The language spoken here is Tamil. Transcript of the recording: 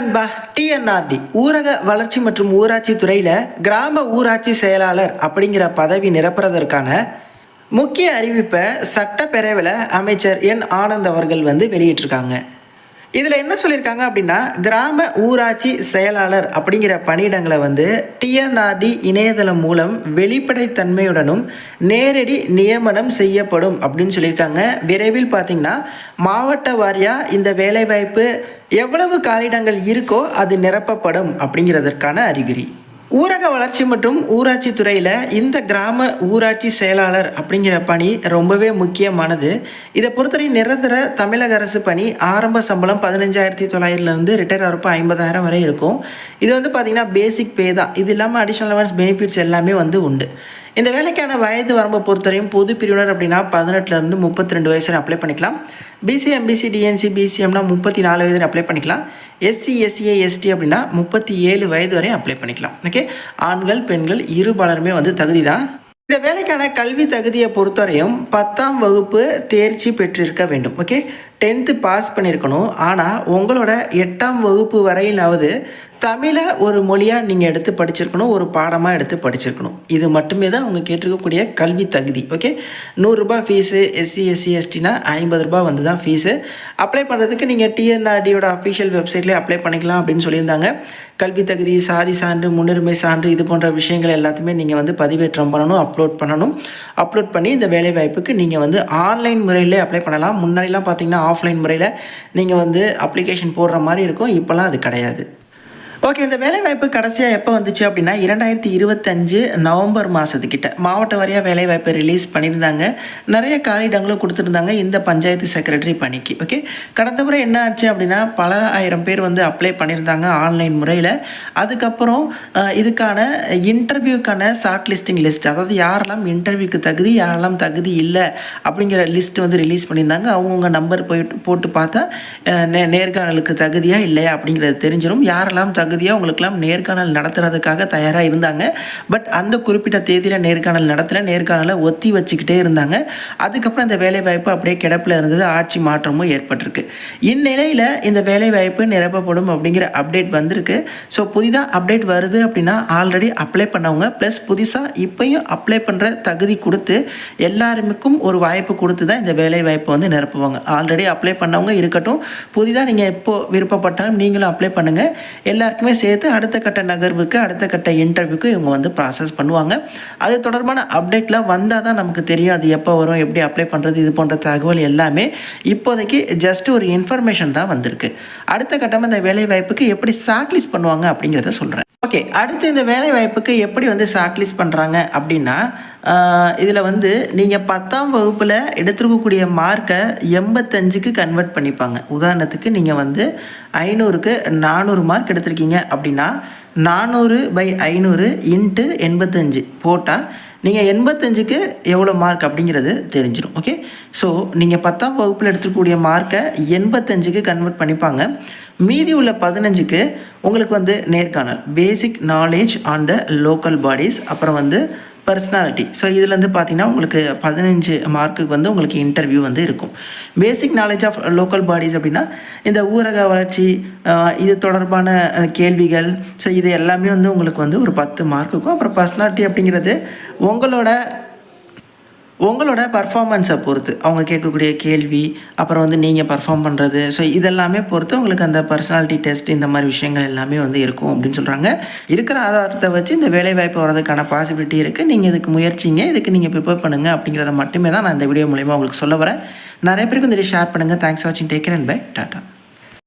நண்பா. டிஎன்ஆர்டி ஊரக வளர்ச்சி மற்றும் ஊராட்சி துறையில் கிராம ஊராட்சி செயலாளர் அப்படிங்கிற பதவி நிரப்புறதற்கான முக்கிய அறிவிப்பை சட்டப்பேரவையில் அமைச்சர் என் ஆனந்த் அவர்கள் வெளியிட்டிருக்காங்க. இதில் என்ன சொல்லியிருக்காங்க அப்படின்னா, கிராம ஊராட்சி செயலாளர் அப்படிங்கிற பணியிடங்களை டிஎன்ஆர்டி இணையதளம் மூலம் வெளிப்படைத்தன்மையுடனும் நேரடி நியமனம் செய்யப்படும் அப்படின்னு சொல்லியிருக்காங்க. விரைவில் பார்த்திங்கன்னா மாவட்ட வாரியாக இந்த வேலைவாய்ப்பு எவ்வளவு காலிடங்கள் இருக்கோ அது நிரப்பப்படும் அப்படிங்கிறதற்கான அறிகுறி. ஊரக வளர்ச்சி மற்றும் ஊராட்சி துறையில் இந்த கிராம ஊராட்சி செயலாளர் அப்படிங்கிற பணி ரொம்பவே முக்கியமானது. இதை பொறுத்தவரை நிரந்தர தமிழக அரசு பணி. ஆரம்ப சம்பளம் 15,900 ரிட்டையர் ஆகிறப்ப 50,000 வரை இருக்கும். இது பார்த்திங்கன்னா பேசிக் பே தான். இது இல்லாமல் அடிஷ்னல் அலவன்ஸ் பெனிஃபிட்ஸ் எல்லாமே உண்டு. இந்த வேலைக்கான வயது வரம்பை பொறுத்தவரையும் பொது பிரிவினர் அப்படின்னா 18லேருந்து 32 வயசு அப்ளை பண்ணிக்கலாம். பிசி எம்பிசி டிஎன்சி பிசிஎம்னா 34 வயது அப்ளை பண்ணிக்கலாம். எஸ்சி எஸ்சிஏ எஸ்டி அப்படின்னா 37 வயது வரை அப்ளை பண்ணிக்கலாம். ஓகே, ஆண்கள் பெண்கள் இருபாலருமே தகுதி தான். இந்த வேலைக்கான கல்வி தகுதியை பொறுத்தவரையும் 10ஆம் வகுப்பு தேர்ச்சி பெற்றிருக்க வேண்டும். ஓகே, 10th பாஸ் பண்ணியிருக்கணும். ஆனால் உங்களோட 8ஆம் வகுப்பு வரையிலாவது தமிழை ஒரு மொழியாக நீங்கள் எடுத்து படிச்சிருக்கணும், ஒரு பாடமாக எடுத்து படிச்சிருக்கணும். இது மட்டுமே தான் அவங்க கேட்டிருக்கக்கூடிய கல்வி தகுதி. ஓகே, 100 ரூபாய் ஃபீஸு. எஸ்சி எஸ்சி எஸ்டினா 50 ரூபாய் தான் ஃபீஸு. அப்ளை பண்ணுறதுக்கு நீங்கள் டிஎன்ஆர்டியோட அஃபிஷியல் வெப்சைட்லேயே அப்ளை பண்ணிக்கலாம் அப்படின்னு சொல்லியிருந்தாங்க. கல்வி தகுதி, சாதி சான்று, முன்னுரிமை சான்று, இது போன்ற விஷயங்கள் எல்லாத்தையுமே நீங்கள் பதிவேற்றம் பண்ணணும், அப்லோட் பண்ணி இந்த வேலைவாய்ப்புக்கு நீங்கள் ஆன்லைன் முறையில் அப்ளை பண்ணலாம். முன்னாடிலாம் பார்த்தீங்கன்னா ஆஃப்லைன் முறையில் நீங்கள் அப்ளிகேஷன் போடுற மாதிரி இருக்கும். இப்போலாம் அது கிடையாது. ஓகே, இந்த வேலைவாய்ப்பு கடைசியாக எப்போ வந்துச்சு அப்படின்னா 2025 நவம்பர் மாதத்துக்கிட்ட மாவட்ட வாரியாக வேலைவாய்ப்பு ரிலீஸ் பண்ணியிருந்தாங்க. நிறைய காலிடங்களும் கொடுத்துருந்தாங்க இந்த பஞ்சாயத்து செக்ரட்டரி பணிக்கு. ஓகே, கடந்த முறை என்ன ஆச்சு அப்படின்னா பல ஆயிரம் பேர் அப்ளை பண்ணியிருந்தாங்க ஆன்லைன் முறையில். அதுக்கப்புறம் இதுக்கான இன்டர்வியூக்கான ஷார்ட் லிஸ்டிங் லிஸ்ட், அதாவது யாரெல்லாம் இன்டர்வியூக்கு தகுதி யாரெல்லாம் தகுதி இல்லை அப்படிங்கிற லிஸ்ட் ரிலீஸ் பண்ணியிருந்தாங்க. அவங்கவுங்க நம்பர் போட்டு பார்த்தா நேர்காணலுக்கு தகுதியாக இல்லையா அப்படிங்கிறது தெரிஞ்சிடும். யாரெல்லாம் தகுதியாக உங்களுக்கெல்லாம் நேர்காணல் நடத்துறதுக்காக தயாராக இருந்தாங்க. பட் அந்த குறிப்பிட்ட தேதியில் நேர்காணலை ஒத்தி வச்சுக்கிட்டே இருந்தாங்க. அதுக்கப்புறம் இந்த வேலைவாய்ப்பு அப்படியே கிடப்பில் இருந்தது. ஆட்சி மாற்றமும் ஏற்பட்டிருக்கு. இந்நிலையில் இந்த வேலைவாய்ப்பு நிரப்பப்படும் அப்படிங்கிற அப்டேட் வந்திருக்கு. ஸோ புதிதாக அப்டேட் வருது அப்படின்னா ஆல்ரெடி அப்ளை பண்ணவங்க ப்ளஸ் புதுசாக இப்போயும் அப்ளை பண்ணுற தகுதி கொடுத்து எல்லாருக்கும் ஒரு வாய்ப்பு கொடுத்து தான் இந்த வேலைவாய்ப்பு நிரப்புவாங்க. ஆல்ரெடி அப்ளை பண்ணவங்க இருக்கட்டும், புதிதாக நீங்கள் எப்போ விருப்பப்பட்டாலும் நீங்களும் அப்ளை பண்ணுங்கள். எல்லாருக்குமே சேர்த்து அடுத்த கட்ட நகர்வுக்கு, அடுத்த கட்ட இன்டர்வியூக்கு இவங்க ப்ராசஸ் பண்ணுவாங்க. அது தொடர்பான அப்டேட்லாம் வந்தால் தான் நமக்கு தெரியும் அது எப்போ வரும், எப்படி அப்ளை பண்ணுறது, இது போன்ற தகவல் எல்லாமே இப்போதைக்கு ஜஸ்ட் ஒரு இன்ஃபர்மேஷன் தான் வந்திருக்கு. அடுத்த கட்டமாக இந்த வேலைவாய்ப்புக்கு எப்படி ஷார்ட் லிஸ்ட் பண்ணுவாங்க அப்படிங்கிறத சொல்கிறேன். ஓகே, அடுத்து இந்த வேலைவாய்ப்புக்கு எப்படி ஷார்ட் லிஸ்ட் பண்ணுறாங்க அப்படின்னா, இதில் நீங்கள் 10ஆம் வகுப்பில் எடுத்துருக்கக்கூடிய மார்க்கை 85க்கு கன்வெர்ட் பண்ணிப்பாங்க. உதாரணத்துக்கு நீங்கள் 500க்கு 400 மார்க் எடுத்திருக்கீங்க அப்படின்னா 400/500 × 85 போட்டால் நீங்கள் 85க்கு எவ்வளோ மார்க் அப்படிங்கிறது தெரிஞ்சிடும். ஓகே, ஸோ நீங்கள் 10ஆம் வகுப்பில் எடுத்துக்கூடிய மார்க்கை 85க்கு கன்வெர்ட் பண்ணிப்பாங்க. மீதி உள்ள 15க்கு உங்களுக்கு நேர்காணல், basic knowledge on the local bodies, அப்புறம் பர்சனாலிட்டி. ஸோ இதில் பார்த்தீங்கன்னா உங்களுக்கு 15 மார்க்குக்கு உங்களுக்கு இன்டர்வியூ இருக்கும். Basic knowledge of local bodies அப்படின்னா இந்த ஊரக வளர்ச்சி இது தொடர்பான கேள்விகள். ஸோ இது எல்லாமே உங்களுக்கு ஒரு 10 மார்க்குக்கும். அப்புறம் பர்சனாலிட்டி அப்படிங்கிறது உங்களோட பர்ஃபார்மன்ஸை பொறுத்து அவங்க கேட்கக்கூடிய கேள்வி, அப்புறம் நீங்கள் பர்ஃபார்ம் பண்ணுறது. ஸோ இதெல்லாமே பொறுத்து உங்களுக்கு அந்த பர்சனாலிட்டி டெஸ்ட் இந்த மாதிரி விஷயங்கள் எல்லாமே இருக்கும் அப்படின்னு சொல்கிறாங்க. இருக்கிற ஆதாரத்தை வச்சு இந்த வேலைவாய்ப்பு வரதுக்கான பாசிபிலிட்டி இருக்குது. நீங்கள் இதுக்கு முயற்சிங்க, இதுக்கு நீங்கள் ப்ரிப்பேர் பண்ணுங்கள் அப்படிங்கிறத மட்டுமே தான் நான் இந்த வீடியோ மூலமா உங்களுக்கு சொல்ல வரேன். நிறைய பேருக்கு இந்த வீடியோ ஷேர் பண்ணுங்கள். தேங்க்ஸ் ஃபார் வாட்சிங். Take care and bye. Tata.